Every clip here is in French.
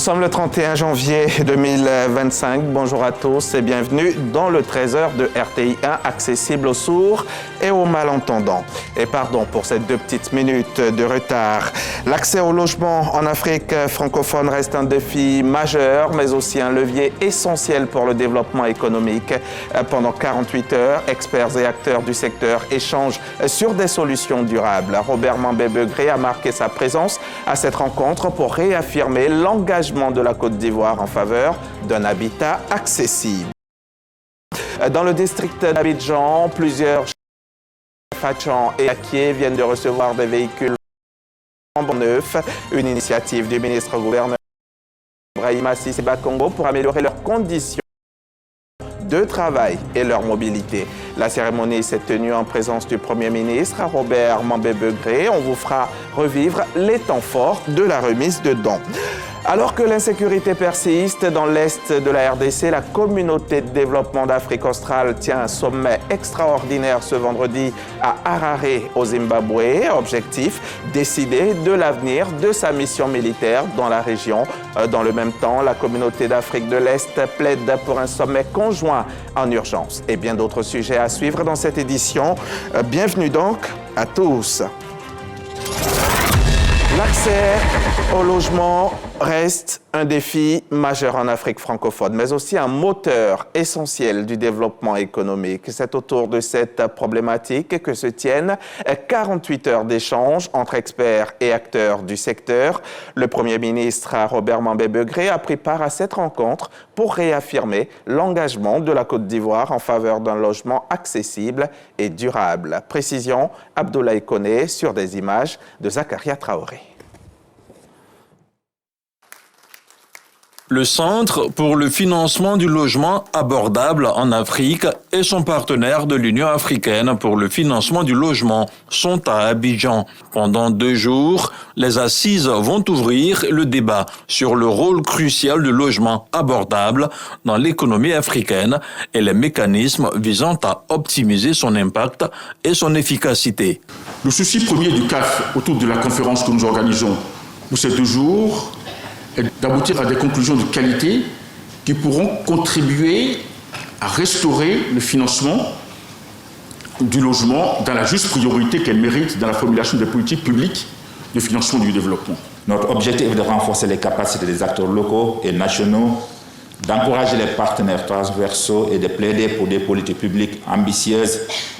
Nous sommes le 31 janvier 2025. Bonjour à tous et bienvenue dans le 13h de RTI 1, accessible aux sourds et aux malentendants. Et pardon pour ces 2 petites minutes de retard. L'accès au logement en Afrique francophone reste un défi majeur, mais aussi un levier essentiel pour le développement économique. Pendant 48 heures, experts et acteurs du secteur échangent sur des solutions durables. Robert Mambé-Begré a marqué sa présence à cette rencontre pour réaffirmer l'engagement de la Côte d'Ivoire en faveur d'un habitat accessible. Dans le district d'Abidjan, plusieurs Fatchan et Aquier viennent de recevoir des véhicules neufs, une initiative du ministre-gouverneur Brahima Cissé Bakongo pour améliorer leurs conditions de travail et leur mobilité. La cérémonie s'est tenue en présence du Premier ministre, Robert Mambé-Begré. On vous fera revivre les temps forts de la remise de dons. Alors que l'insécurité persiste dans l'est de la RDC, la communauté de développement d'Afrique australe tient un sommet extraordinaire ce vendredi à Harare, au Zimbabwe. Objectif, décider de l'avenir de sa mission militaire dans la région. Dans le même temps, la communauté d'Afrique de l'Est plaide pour un sommet conjoint en urgence. Et bien d'autres sujets à suivre dans cette édition. Bienvenue donc à tous. L'accès au logement reste un défi majeur en Afrique francophone, mais aussi un moteur essentiel du développement économique. C'est autour de cette problématique que se tiennent 48 heures d'échange entre experts et acteurs du secteur. Le Premier ministre Robert Mambé-Begré a pris part à cette rencontre pour réaffirmer l'engagement de la Côte d'Ivoire en faveur d'un logement accessible et durable. Précision, Abdoulaye Koné sur des images de Zakaria Traoré. Le Centre pour le financement du logement abordable en Afrique et son partenaire de l'Union africaine pour le financement du logement sont à Abidjan. Pendant 2 jours, les assises vont ouvrir le débat sur le rôle crucial du logement abordable dans l'économie africaine et les mécanismes visant à optimiser son impact et son efficacité. Le souci premier du CAF autour de la conférence que nous organisons pour ces 2 jours est d'aboutir à des conclusions de qualité qui pourront contribuer à restaurer le financement du logement dans la juste priorité qu'elle mérite dans la formulation des politiques publiques de financement du développement. Notre objectif est de renforcer les capacités des acteurs locaux et nationaux, d'encourager les partenaires transversaux et de plaider pour des politiques publiques ambitieuses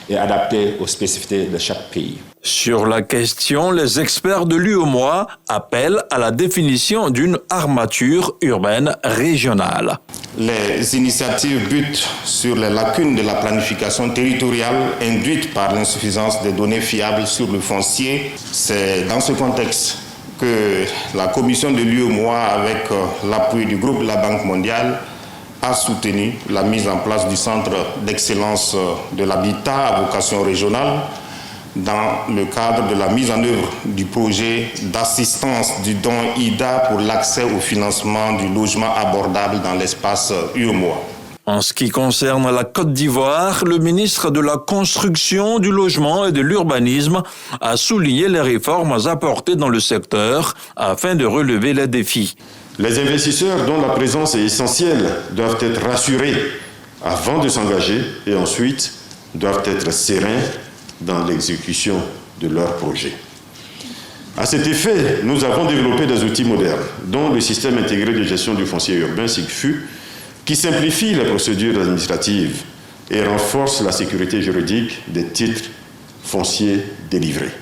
et adaptées aux spécificités de chaque pays. Sur la question, les experts de l'UEMOA appellent à la définition d'une armature urbaine régionale. Les initiatives butent sur les lacunes de la planification territoriale induite par l'insuffisance des données fiables sur le foncier. C'est dans ce contexte que la commission de l'UEMOA, avec l'appui du groupe de la Banque mondiale, a soutenu la mise en place du Centre d'excellence de l'habitat à vocation régionale dans le cadre de la mise en œuvre du projet d'assistance du don IDA pour l'accès au financement du logement abordable dans l'espace UEMOA. En ce qui concerne la Côte d'Ivoire, le ministre de la Construction, du Logement et de l'Urbanisme a souligné les réformes apportées dans le secteur afin de relever les défis. Les investisseurs dont la présence est essentielle doivent être rassurés avant de s'engager et ensuite doivent être sereins dans l'exécution de leurs projets. À cet effet, nous avons développé des outils modernes, dont le système intégré de gestion du foncier urbain, SIGFU, qui simplifie les procédures administratives et renforce la sécurité juridique des titres fonciers délivrés.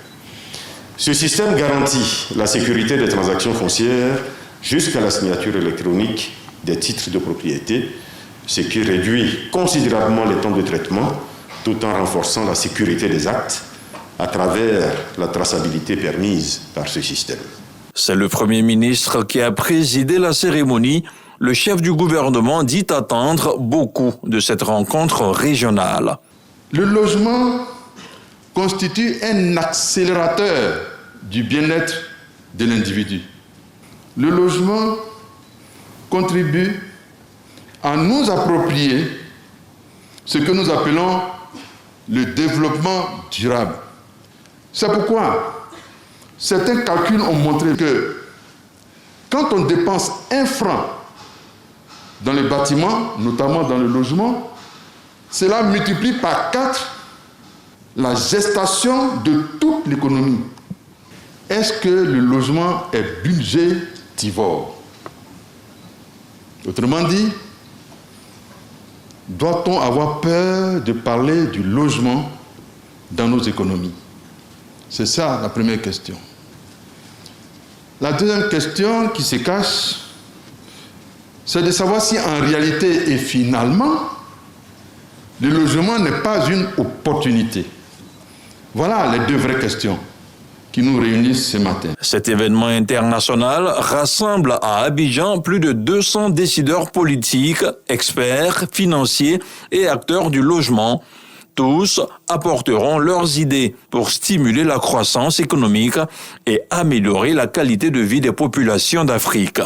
Ce système garantit la sécurité des transactions foncières jusqu'à la signature électronique des titres de propriété, ce qui réduit considérablement les temps de traitement tout en renforçant la sécurité des actes à travers la traçabilité permise par ce système. C'est le Premier ministre qui a présidé la cérémonie. Le chef du gouvernement dit attendre beaucoup de cette rencontre régionale. Le logement constitue un accélérateur du bien-être de l'individu. Le logement contribue à nous approprier ce que nous appelons le développement durable. C'est pourquoi certains calculs ont montré que quand on dépense 1 franc dans les bâtiments, notamment dans le logement, cela multiplie par 4 la gestation de toute l'économie. Est-ce que le logement est budgétivore? Autrement dit, doit-on avoir peur de parler du logement dans nos économies? C'est ça la première question. La deuxième question qui se cache, c'est de savoir si en réalité et finalement, le logement n'est pas une opportunité. Voilà les 2 vraies questions qui nous réunissent ce matin. Cet événement international rassemble à Abidjan plus de 200 décideurs politiques, experts, financiers et acteurs du logement. Tous apporteront leurs idées pour stimuler la croissance économique et améliorer la qualité de vie des populations d'Afrique.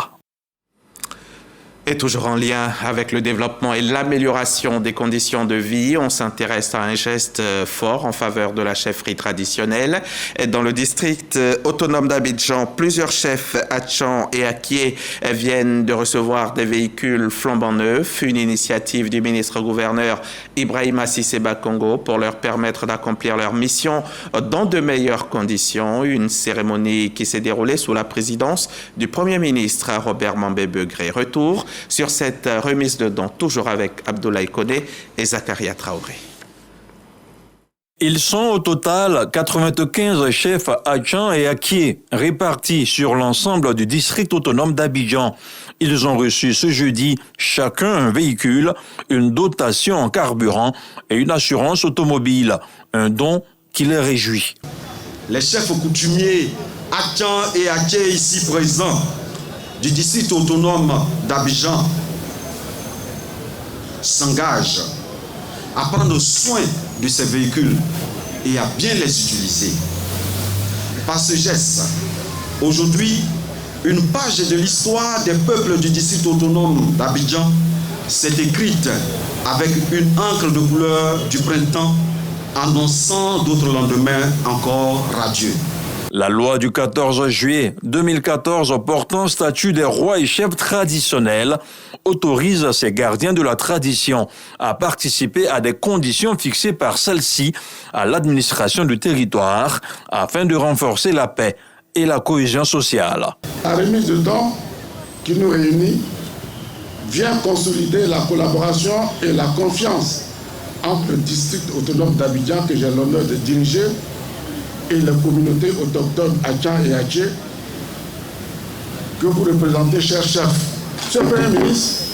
Et toujours en lien avec le développement et l'amélioration des conditions de vie, on s'intéresse à un geste fort en faveur de la chefferie traditionnelle. Et dans le district autonome d'Abidjan, plusieurs chefs Atchan et Akie viennent de recevoir des véhicules flambant neufs, une initiative du ministre-gouverneur Ibrahima Cissé Bakongo pour leur permettre d'accomplir leur mission dans de meilleures conditions. Une cérémonie qui s'est déroulée sous la présidence du Premier ministre Robert Mambé-Begré. Retour sur cette remise de dons, toujours avec Abdoulaye Koné et Zakaria Traoré. Ils sont au total 95 chefs Atchan et Akie répartis sur l'ensemble du district autonome d'Abidjan. Ils ont reçu ce jeudi chacun un véhicule, une dotation en carburant et une assurance automobile. Un don qui les réjouit. Les chefs coutumiers Atchan et Akie ici présents du district autonome d'Abidjan s'engagent à prendre soin de ces véhicules et à bien les utiliser. Par ce geste, aujourd'hui, une page de l'histoire des peuples du district autonome d'Abidjan s'est écrite avec une encre de couleur du printemps, annonçant d'autres lendemains encore radieux. La loi du 14 juillet 2014 portant statut des rois et chefs traditionnels autorise ces gardiens de la tradition à participer à des conditions fixées par celle-ci à l'administration du territoire afin de renforcer la paix et la cohésion sociale. La remise de dons qui nous réunit vient consolider la collaboration et la confiance entre le district autonome d'Abidjan que j'ai l'honneur de diriger et les communautés autochtones Atchan et Akie que vous représentez, chers chefs. Monsieur le Premier ministre,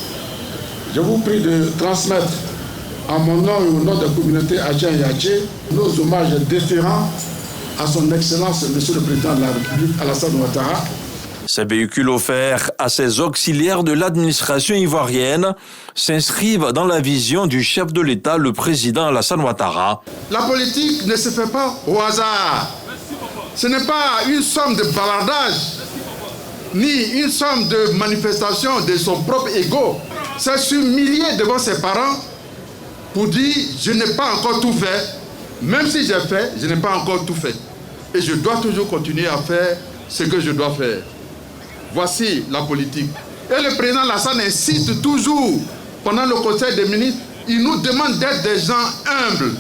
je vous prie de transmettre en mon nom et au nom des communautés Atchan et Akie nos hommages déférents à son Excellence, Monsieur le Président de la République, Alassane Ouattara. Ces véhicules offerts à ces auxiliaires de l'administration ivoirienne s'inscrivent dans la vision du chef de l'État, le président Alassane Ouattara. La politique ne se fait pas au hasard. Ce n'est pas une somme de bavardage, ni une somme de manifestation de son propre ego. C'est s'humilier devant ses parents pour dire « je n'ai pas encore tout fait ». Même si j'ai fait, je n'ai pas encore tout fait. Et je dois toujours continuer à faire ce que je dois faire. Voici la politique. Et le président Alassane insiste toujours, pendant le conseil des ministres, il nous demande d'être des gens humbles,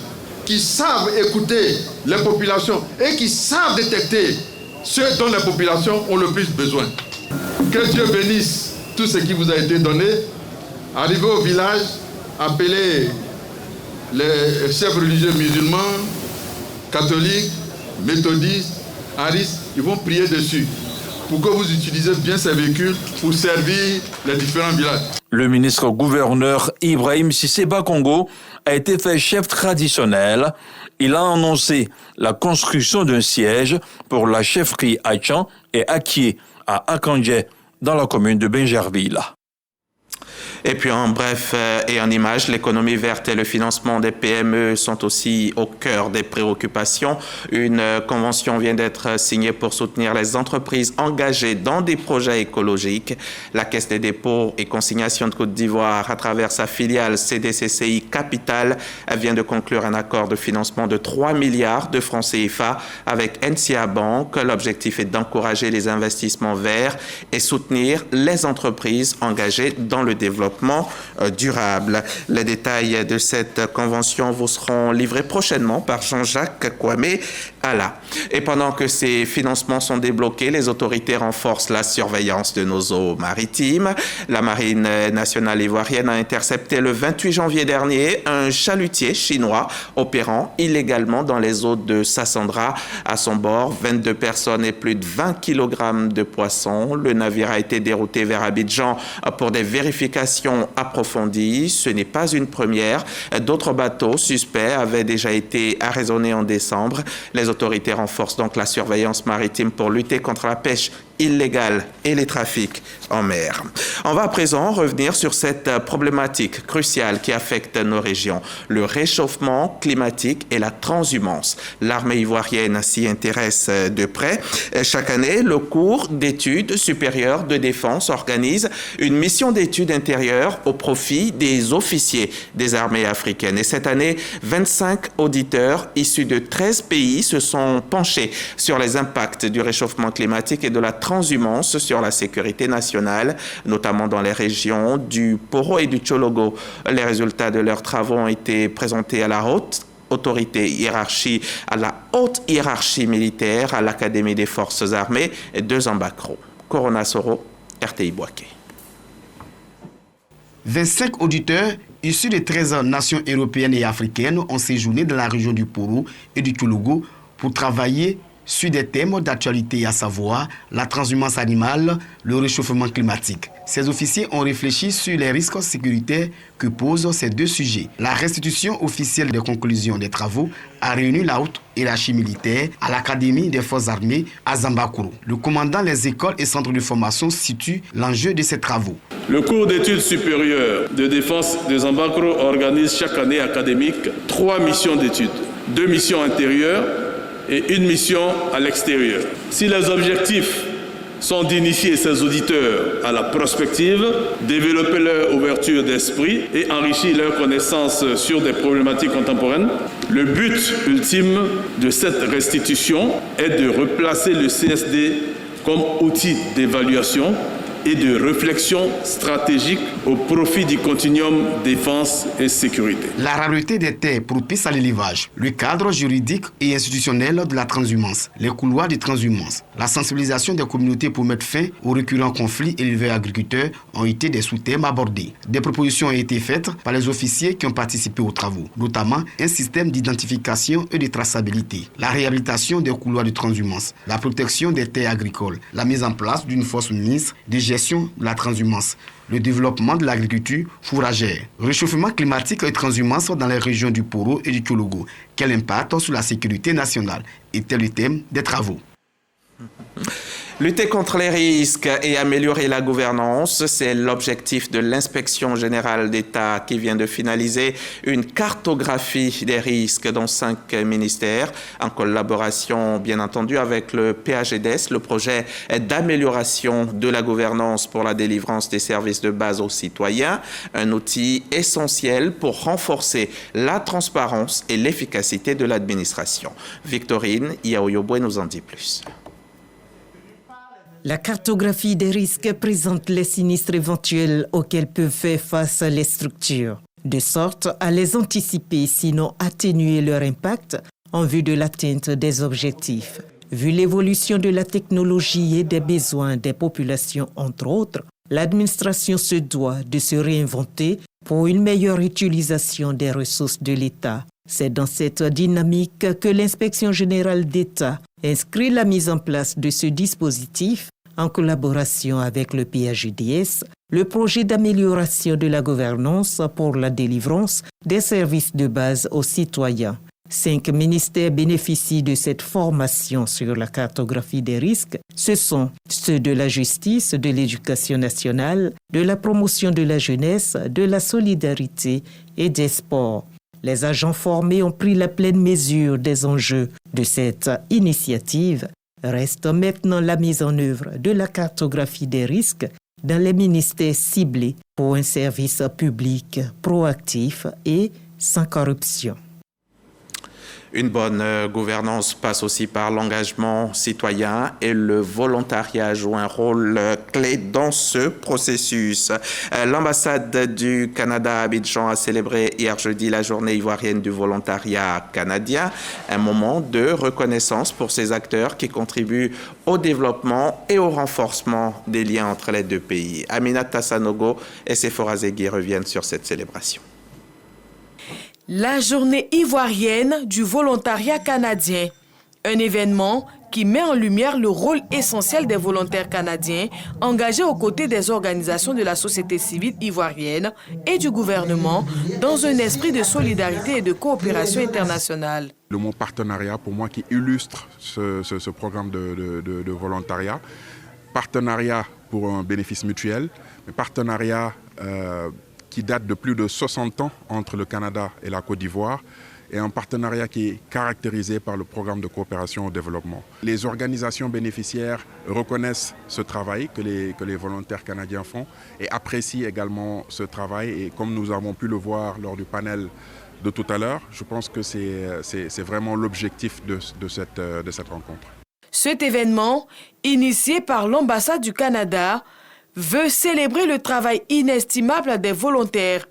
qui savent écouter les populations et qui savent détecter ceux dont les populations ont le plus besoin. Que Dieu bénisse tout ce qui vous a été donné. Arrivez au village, appelez les chefs religieux musulmans, catholiques, méthodistes, haristes, ils vont prier dessus pour que vous utilisez bien ces véhicules pour servir les différents villages. Le ministre-gouverneur Ibrahima Cissé Bakongo a été fait chef traditionnel. Il a annoncé la construction d'un siège pour la chefferie Atchan et Akie à Akandje, dans la commune de Bingerville. Et puis en bref et en images, l'économie verte et le financement des PME sont aussi au cœur des préoccupations. Une convention vient d'être signée pour soutenir les entreprises engagées dans des projets écologiques. La Caisse des dépôts et consignations de Côte d'Ivoire, à travers sa filiale CDCCI Capital, vient de conclure un accord de financement de 3 milliards de francs CFA avec NCA Bank. L'objectif est d'encourager les investissements verts et soutenir les entreprises engagées dans le développement durable. Les détails de cette convention vous seront livrés prochainement par Jean-Jacques Kwame Alla. Et pendant que ces financements sont débloqués, les autorités renforcent la surveillance de nos eaux maritimes. La Marine nationale ivoirienne a intercepté le 28 janvier dernier un chalutier chinois opérant illégalement dans les eaux de Sassandra. À son bord, 22 personnes et plus de 20 kg de poissons. Le navire a été dérouté vers Abidjan pour des vérifications approfondies. Ce n'est pas une première. D'autres bateaux suspects avaient déjà été arraisonnés en décembre. Les autorités renforcent donc la surveillance maritime pour lutter contre la pêche illégale et les trafics en mer. On va à présent revenir sur cette problématique cruciale qui affecte nos régions, le réchauffement climatique et la transhumance. L'armée ivoirienne s'y intéresse de près. Chaque année, le cours d'études supérieures de défense organise une mission d'études intérieures au profit des officiers des armées africaines. Et cette année, 25 auditeurs issus de 13 pays se sont penchés sur les impacts du réchauffement climatique et de la transhumance sur la sécurité nationale, notamment dans les régions du Poro et du Tchologo. Les résultats de leurs travaux ont été présentés à la haute hiérarchie militaire, à l'Académie des forces armées de Zambakro. Corona Soro, RTI Boaké. 25 auditeurs issus de 13 nations européennes et africaines ont séjourné dans la région du Poro et du Tchologo pour travailler sur des thèmes d'actualité, à savoir la transhumance animale, le réchauffement climatique. Ces officiers ont réfléchi sur les risques sécuritaires que posent ces deux sujets. La restitution officielle des conclusions des travaux a réuni la haute hiérarchie militaire à l'Académie des forces armées à Zambakro. Le commandant des écoles et centres de formation situe l'enjeu de ces travaux. Le cours d'études supérieures de défense de Zambakro organise chaque année académique 3 missions d'études, 2 missions intérieures et une mission à l'extérieur. Si les objectifs sont d'initier ces auditeurs à la prospective, développer leur ouverture d'esprit et enrichir leurs connaissances sur des problématiques contemporaines, le but ultime de cette restitution est de replacer le CSD comme outil d'évaluation et de réflexion stratégique au profit du continuum défense et sécurité. La rareté des terres propice à l'élevage, le cadre juridique et institutionnel de la transhumance, les couloirs de transhumance, la sensibilisation des communautés pour mettre fin aux récurrents conflits éleveurs-agriculteurs ont été des sous-thèmes abordés. Des propositions ont été faites par les officiers qui ont participé aux travaux, notamment un système d'identification et de traçabilité, la réhabilitation des couloirs de transhumance, la protection des terres agricoles, la mise en place d'une force ministre de gestion de la transhumance, le développement de l'agriculture fourragère, réchauffement climatique et transhumance dans les régions du Poro et du Tchologo. Quel impact sur la sécurité nationale était le thème des travaux. Lutter contre les risques et améliorer la gouvernance, c'est l'objectif de l'inspection générale d'État qui vient de finaliser une cartographie des risques dans 5 ministères, en collaboration bien entendu avec le PAGDES, le projet d'amélioration de la gouvernance pour la délivrance des services de base aux citoyens, un outil essentiel pour renforcer la transparence et l'efficacité de l'administration. Victorine Yaoyobwe nous en dit plus. La cartographie des risques présente les sinistres éventuels auxquels peuvent faire face les structures, de sorte à les anticiper, sinon atténuer leur impact en vue de l'atteinte des objectifs. Vu l'évolution de la technologie et des besoins des populations, entre autres, l'administration se doit de se réinventer pour une meilleure utilisation des ressources de l'État. C'est dans cette dynamique que l'Inspection générale d'État inscrit la mise en place de ce dispositif en collaboration avec le PAGDS, le projet d'amélioration de la gouvernance pour la délivrance des services de base aux citoyens. 5 ministères bénéficient de cette formation sur la cartographie des risques. Ce sont ceux de la justice, de l'éducation nationale, de la promotion de la jeunesse, de la solidarité et des sports. Les agents formés ont pris la pleine mesure des enjeux de cette initiative. Reste maintenant la mise en œuvre de la cartographie des risques dans les ministères ciblés pour un service public proactif et sans corruption. Une bonne gouvernance passe aussi par l'engagement citoyen et le volontariat joue un rôle clé dans ce processus. L'ambassade du Canada à Abidjan a célébré hier jeudi la journée ivoirienne du volontariat canadien, un moment de reconnaissance pour ces acteurs qui contribuent au développement et au renforcement des liens entre les deux pays. Aminata Sanogo et Sephora Zegui reviennent sur cette célébration. La journée ivoirienne du volontariat canadien, un événement qui met en lumière le rôle essentiel des volontaires canadiens engagés aux côtés des organisations de la société civile ivoirienne et du gouvernement dans un esprit de solidarité et de coopération internationale. Le mot partenariat, pour moi, qui illustre ce programme de volontariat. Partenariat pour un bénéfice mutuel, mais partenariat qui date de plus de 60 ans entre le Canada et la Côte d'Ivoire, et un partenariat qui est caractérisé par le programme de coopération au développement. Les organisations bénéficiaires reconnaissent ce travail que les volontaires canadiens font et apprécient également ce travail. Et comme nous avons pu le voir lors du panel de tout à l'heure, je pense que c'est vraiment l'objectif de cette rencontre. Cet événement, initié par l'ambassade du Canada, veut célébrer le travail inestimable des volontaires.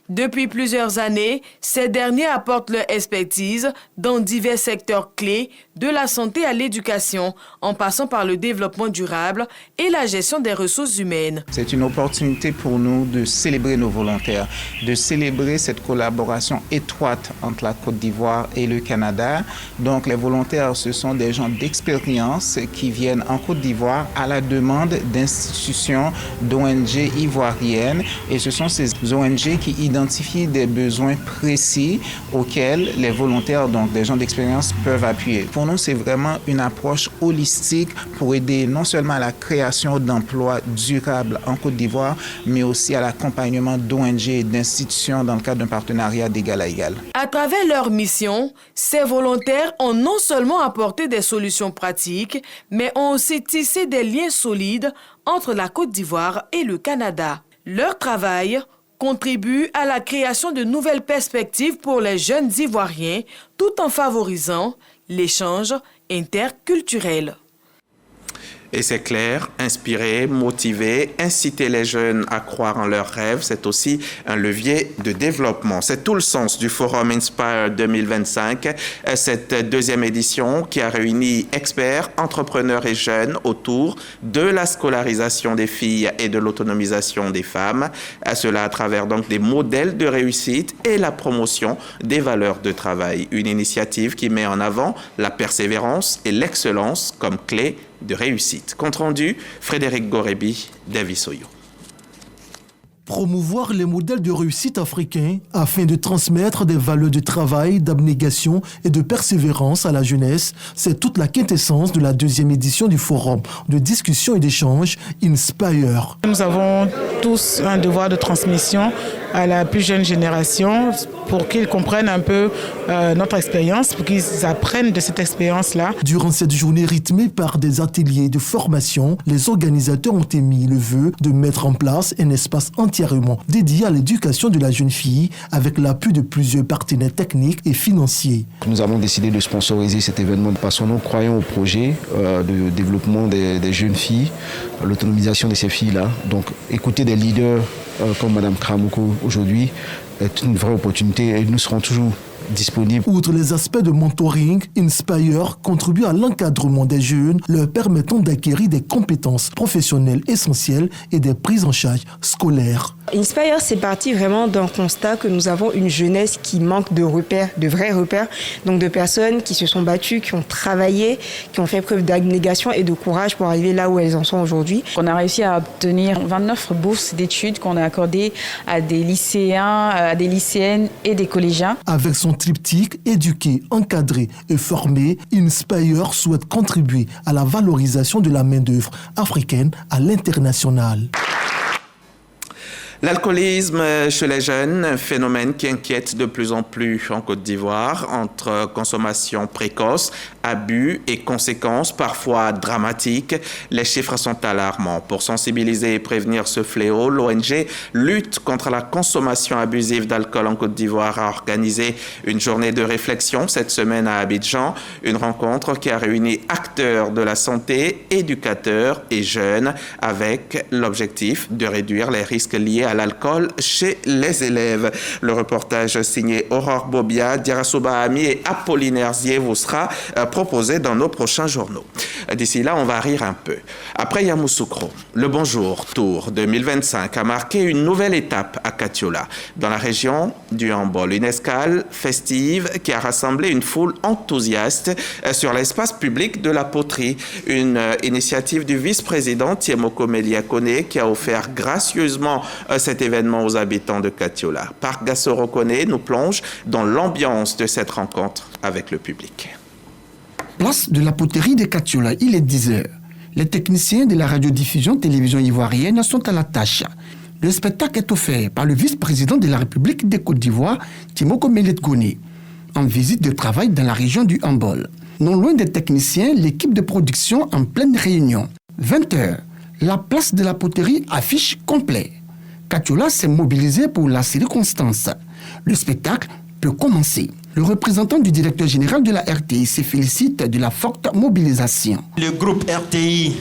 Depuis plusieurs années, ces derniers apportent leur expertise dans divers secteurs clés, de la santé à l'éducation, en passant par le développement durable et la gestion des ressources humaines. C'est une opportunité pour nous de célébrer nos volontaires, de célébrer cette collaboration étroite entre la Côte d'Ivoire et le Canada. Donc les volontaires, ce sont des gens d'expérience qui viennent en Côte d'Ivoire à la demande d'institutions, d'ONG ivoiriennes. Et ce sont ces ONG qui identifient des besoins précis auxquels les volontaires, donc des gens d'expérience, peuvent appuyer. Pour nous, c'est vraiment une approche holistique pour aider non seulement à la création d'emplois durables en Côte d'Ivoire, mais aussi à l'accompagnement d'ONG et d'institutions dans le cadre d'un partenariat d'égal à égal. À travers leur mission, ces volontaires ont non seulement apporté des solutions pratiques, mais ont aussi tissé des liens solides entre la Côte d'Ivoire et le Canada. Leur travail contribue à la création de nouvelles perspectives pour les jeunes Ivoiriens, tout en favorisant l'échange interculturel. Et c'est clair, inspirer, motiver, inciter les jeunes à croire en leurs rêves, c'est aussi un levier de développement. C'est tout le sens du Forum Inspire 2025, cette deuxième édition qui a réuni experts, entrepreneurs et jeunes autour de la scolarisation des filles et de l'autonomisation des femmes. Cela à travers donc des modèles de réussite et la promotion des valeurs de travail. Une initiative qui met en avant la persévérance et l'excellence comme clé de réussite. Compte rendu, Frédéric Gorebi, Davis Oyo. Promouvoir les modèles de réussite africains afin de transmettre des valeurs de travail, d'abnégation et de persévérance à la jeunesse, c'est toute la quintessence de la deuxième édition du forum de discussion et d'échange Inspire. Nous avons tous un devoir de transmission à la plus jeune génération pour qu'ils comprennent un peu notre expérience, pour qu'ils apprennent de cette expérience-là. Durant cette journée rythmée par des ateliers de formation, les organisateurs ont émis le vœu de mettre en place un espace entièrement dédié à l'éducation de la jeune fille avec l'appui de plusieurs partenaires techniques et financiers. Nous avons décidé de sponsoriser cet événement parce que nous croyons au projet de développement des jeunes filles, l'autonomisation de ces filles-là. Donc écouter des leaders comme Mme Kramoko aujourd'hui est une vraie opportunité et nous serons toujours disponibles. Outre les aspects de mentoring, Inspire contribue à l'encadrement des jeunes, leur permettant d'acquérir des compétences professionnelles essentielles et des prises en charge scolaires. Inspire, c'est parti vraiment d'un constat que nous avons une jeunesse qui manque de repères, de vrais repères, donc de personnes qui se sont battues, qui ont travaillé, qui ont fait preuve d'abnégation et de courage pour arriver là où elles en sont aujourd'hui. On a réussi à obtenir 29 bourses d'études qu'on a accordées à des lycéens, à des lycéennes et des collégiens. Avec son son triptyque éduquer, encadrer et former, Inspire souhaite contribuer à la valorisation de la main-d'œuvre africaine à l'international. L'alcoolisme chez les jeunes, un phénomène qui inquiète de plus en plus en Côte d'Ivoire, entre consommation précoce, abus et conséquences parfois dramatiques. Les chiffres sont alarmants. Pour sensibiliser et prévenir ce fléau, l'ONG Lutte contre la consommation abusive d'alcool en Côte d'Ivoire a organisé une journée de réflexion cette semaine à Abidjan, une rencontre qui a réuni acteurs de la santé, éducateurs et jeunes avec l'objectif de réduire les risques liés à l'alcool chez les élèves. Le reportage signé Aurore Bobia, Diarasoba Ami et Apollinaire Zier vous sera proposé dans nos prochains journaux. D'ici là, on va rire un peu. Après Yamoussoukro, le Bonjour Tour 2025 a marqué une nouvelle étape à Katiola, dans la région du Hambol. Une escale festive qui a rassemblé une foule enthousiaste sur l'espace public de la poterie. Une initiative du vice-président Tiemoko Meliakone qui a offert gracieusement cet événement aux habitants de Katiola. Parc Gassoro-Kone nous plonge dans l'ambiance de cette rencontre avec le public. Place de la poterie de Katiola, il est 10h. Les techniciens de la radiodiffusion télévision ivoirienne sont à la tâche. Le spectacle est offert par le vice-président de la République de Côte d'Ivoire, Tiemoko Meliakone, en visite de travail dans la région du Hambol. Non loin des techniciens, l'équipe de production en pleine réunion. 20h, la place de la poterie affiche complet. Katiola s'est mobilisé pour la circonstance. Le spectacle peut commencer. Le représentant du directeur général de la RTI se félicite de la forte mobilisation. Le groupe RTI,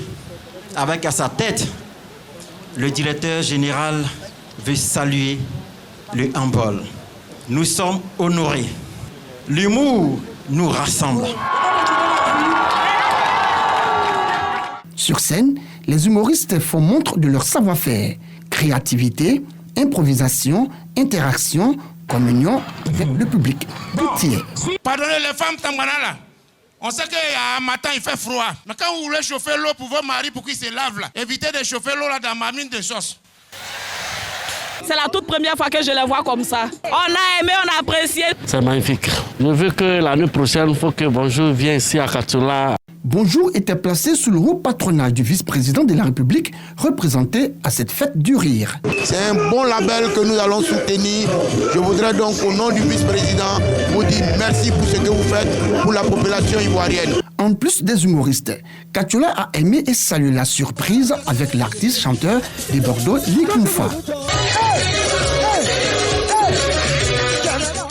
avec à sa tête, le directeur général veut saluer le Hambol. Nous sommes honorés. L'humour nous rassemble. Sur scène, les humoristes font montre de leur savoir-faire. Créativité, improvisation, interaction, communion avec le public. Pardonnez les femmes Tangana. On sait qu'un matin il fait froid. Mais quand vous voulez chauffer l'eau pour vos maris pour qu'ils se lavent là, évitez de chauffer l'eau là dans ma mine de sauce. C'est la toute première fois que je les vois comme ça. On a aimé, on a apprécié. C'est magnifique. Je veux que l'année prochaine, il faut que Bonjour vienne ici à Katiola. Bonjour était placé sous le haut patronage du vice-président de la République, représenté à cette fête du rire. C'est un bon label que nous allons soutenir. Je voudrais donc, au nom du vice-président, vous dire merci pour ce que vous faites pour la population ivoirienne. En plus des humoristes, Katiola a aimé et salué la surprise avec l'artiste-chanteur de Bordeaux, Likunfa.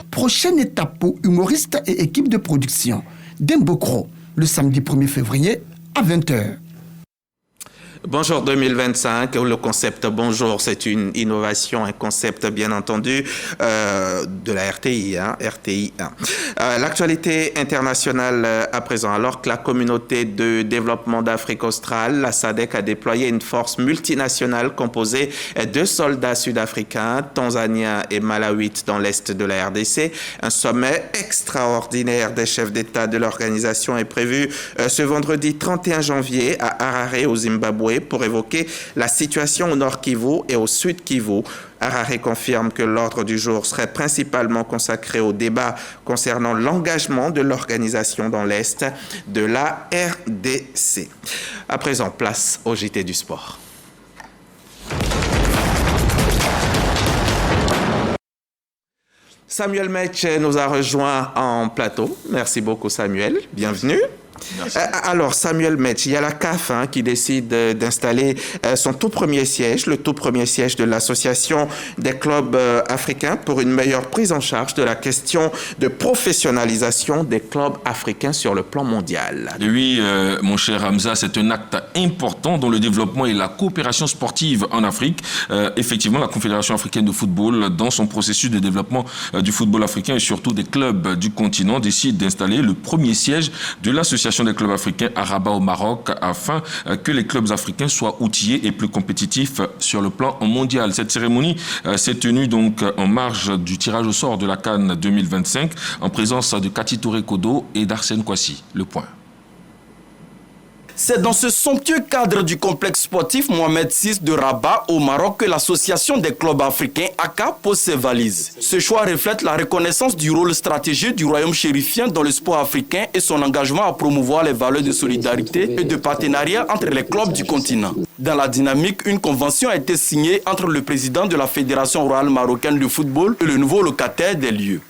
Prochaine étape pour humoristes et équipe de production, Dembokro, le samedi 1er février à 20h. Bonjour 2025, le concept Bonjour, c'est une innovation, un concept bien entendu de la RTI. RTI 1. L'actualité internationale à présent, alors que la communauté de développement d'Afrique australe, la SADC, a déployé une force multinationale composée de soldats sud-africains, tanzaniens et malawites dans l'est de la RDC. Un sommet extraordinaire des chefs d'État de l'organisation est prévu ce vendredi 31 janvier à Harare au Zimbabwe pour évoquer la situation au Nord Kivu et au Sud Kivu. Harare confirme que l'ordre du jour serait principalement consacré au débat concernant l'engagement de l'organisation dans l'Est de la RDC. À présent, place au JT du sport. Samuel Metch nous a rejoint en plateau. Merci beaucoup Samuel, bienvenue. Alors Samuel Metch, il y a la CAF qui décide d'installer son tout premier siège, le tout premier siège de l'association des clubs africains pour une meilleure prise en charge de la question de professionnalisation des clubs africains sur le plan mondial. Et oui, mon cher Hamza, c'est un acte important dans le développement et la coopération sportive en Afrique. Effectivement, la Confédération africaine de football, dans son processus de développement du football africain et surtout des clubs du continent, décide d'installer le premier siège de l'association des clubs africains à Rabat au Maroc afin que les clubs africains soient outillés et plus compétitifs sur le plan mondial. Cette cérémonie s'est tenue donc en marge du tirage au sort de la CAN 2025 en présence de Kati Touré Kodo et d'Arsène Kouassi. Le point. C'est dans ce somptueux cadre du complexe sportif Mohamed VI de Rabat au Maroc que l'association des clubs africains ACA pose ses valises. Ce choix reflète la reconnaissance du rôle stratégique du royaume chérifien dans le sport africain et son engagement à promouvoir les valeurs de solidarité et de partenariat entre les clubs du continent. Dans la dynamique, une convention a été signée entre le président de la Fédération royale marocaine de football et le nouveau locataire des lieux.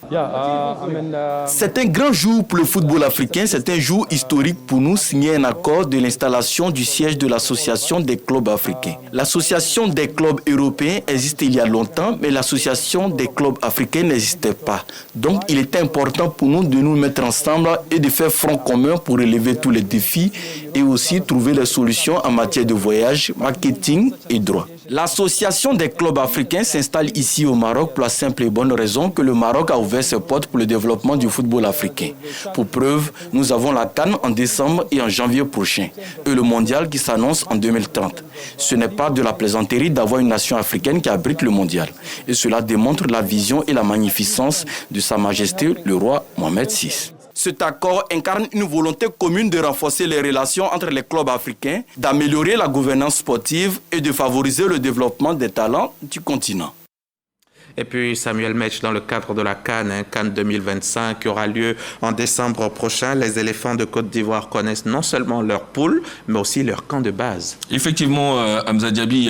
C'est un grand jour pour le football africain, c'est un jour historique pour nous, signer un accord de l'installation du siège de l'association des clubs africains. L'association des clubs européens existait il y a longtemps, mais l'association des clubs africains n'existait pas. Donc il était important pour nous de nous mettre ensemble et de faire front commun pour relever tous les défis et aussi trouver les solutions en matière de voyage, marketing et droit. L'association des clubs africains s'installe ici au Maroc pour la simple et bonne raison que le Maroc a ouvert ses portes pour le développement du football africain. Pour preuve, nous avons la CAN en décembre et en janvier prochain et le mondial qui s'annonce en 2030. Ce n'est pas de la plaisanterie d'avoir une nation africaine qui abrite le mondial. Et cela démontre la vision et la magnificence de Sa Majesté le roi Mohamed VI. Cet accord incarne une volonté commune de renforcer les relations entre les clubs africains, d'améliorer la gouvernance sportive et de favoriser le développement des talents du continent. Et puis Samuel Metch, dans le cadre de la CAN 2025 qui aura lieu en décembre prochain, les éléphants de Côte d'Ivoire connaissent non seulement leur poule, mais aussi leur camp de base. Effectivement, Hamza Diaby,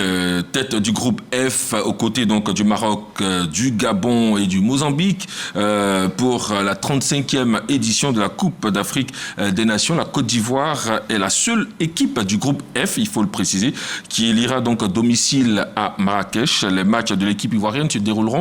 tête du groupe F, aux côtés donc du Maroc, du Gabon et du Mozambique, pour la 35e édition de la Coupe d'Afrique des Nations. La Côte d'Ivoire est la seule équipe du groupe F, il faut le préciser, qui élira donc domicile à Marrakech. Les matchs de l'équipe ivoirienne se dérouleront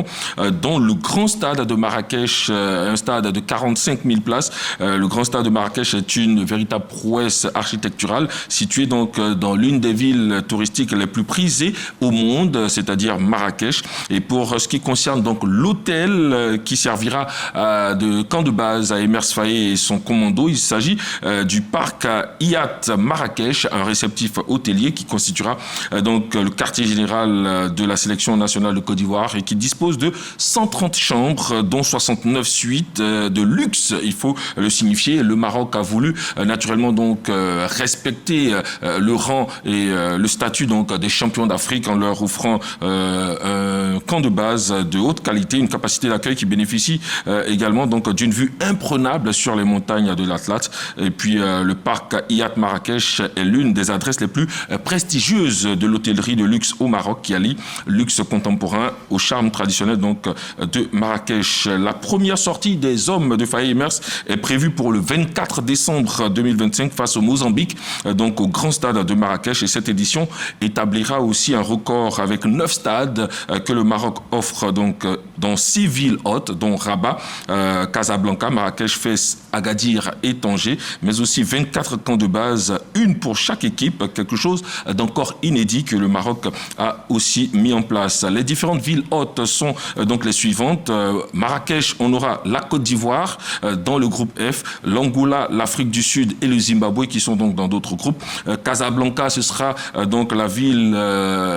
dans le grand stade de Marrakech, un stade de 45 000 places. Le grand stade de Marrakech est une véritable prouesse architecturale, située donc dans l'une des villes touristiques les plus prisées au monde, c'est-à-dire Marrakech. Et pour ce qui concerne donc l'hôtel qui servira de camp de base à Emers Faé et son commando, il s'agit du parc Hyatt Marrakech, un réceptif hôtelier qui constituera donc le quartier général de la sélection nationale de Côte d'Ivoire et qui dispose de 130 chambres, dont 69 suites de luxe, il faut le signifier. Le Maroc a voulu naturellement donc respecter le rang et le statut donc des champions d'Afrique en leur offrant un camp de base de haute qualité, une capacité d'accueil qui bénéficie également donc d'une vue imprenable sur les montagnes de l'Atlas. Et puis le parc Hyatt Marrakech est l'une des adresses les plus prestigieuses de l'hôtellerie de luxe au Maroc, qui allie luxe contemporain au charme traditionnel donc de Marrakech. La première sortie des hommes de Faé Emers est prévue pour le 24 décembre 2025 face au Mozambique, donc au grand stade de Marrakech. Et cette édition établira aussi un record avec 9 stades que le Maroc offre donc dans 6 villes hôtes, dont Rabat, Casablanca, Marrakech, Fès, Agadir et Tanger, mais aussi 24 camps de base, une pour chaque équipe, quelque chose d'encore inédit que le Maroc a aussi mis en place. Les différentes villes hôtes sont donc les suivantes. Marrakech, on aura la Côte d'Ivoire dans le groupe F, l'Angola, l'Afrique du Sud et le Zimbabwe qui sont donc dans d'autres groupes. Casablanca, ce sera donc la ville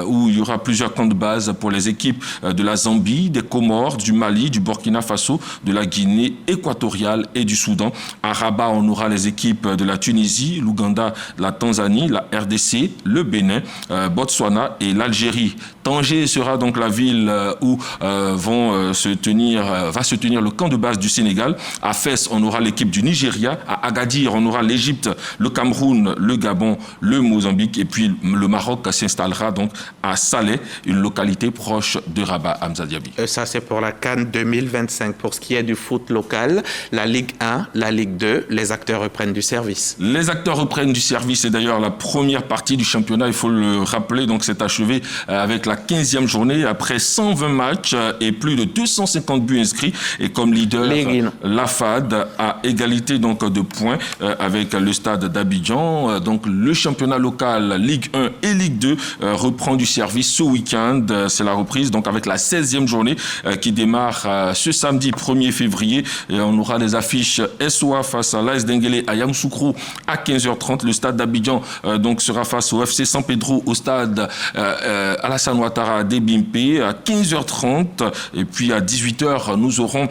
où il y aura plusieurs camps de base pour les équipes de la Zambie, des Comores, du Mali, du Burkina Faso, de la Guinée équatoriale et du Soudan. À Rabat, on aura les équipes de la Tunisie, l'Ouganda, la Tanzanie, la RDC, le Bénin, Botswana et l'Algérie. Tanger sera donc la ville où va se tenir le camp de base du Sénégal. À Fès, on aura l'équipe du Nigeria. À Agadir, on aura l'Égypte, le Cameroun, le Gabon, le Mozambique. Et puis le Maroc s'installera donc à Salé, une localité proche de Rabat, Hamza Diaby. Ça, c'est pour la CAN 2025. Pour ce qui est du foot local, la Ligue 1, la Ligue 2, les acteurs reprennent du service. Les acteurs reprennent du service. Et d'ailleurs, la première partie du championnat, il faut le rappeler, donc c'est achevé avec la 15e journée après 120 matchs et plus de 250 buts inscrits. Et comme leader, la FAD a égalité donc de points avec le stade d'Abidjan. Donc le championnat local Ligue 1 et Ligue 2 reprend du service ce week-end. C'est la reprise donc avec la 16e journée qui démarre ce samedi 1er février. Et on aura des affiches SOA face à l'AS Denguélé à Yamoussoukro à 15h30. Le stade d'Abidjan donc sera face au FC San Pedro au stade Alassane Ouattara d'Ebimpe à 15h30. Et puis à 18h, nous aurons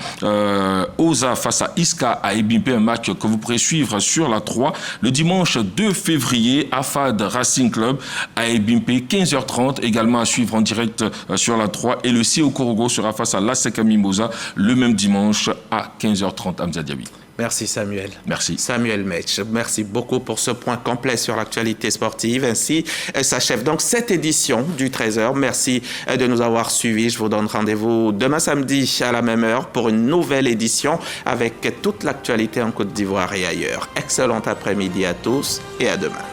Oza face à Iska à Ebimpe, un match que vous pourrez suivre sur la 3. Le dimanche 2 février, Afad Racing Club à Ebimpe, 15h30, également à suivre en direct sur la 3. Et le CO Korogo sera face à l'ASEC Mimosa le même dimanche à 15h30. Hamza Diaby. Merci Samuel. Merci. Samuel Metch, merci beaucoup pour ce point complet sur l'actualité sportive. Ainsi s'achève donc cette édition du 13h. Merci de nous avoir suivis. Je vous donne rendez-vous demain samedi à la même heure pour une nouvelle édition avec toute l'actualité en Côte d'Ivoire et ailleurs. Excellent après-midi à tous et à demain.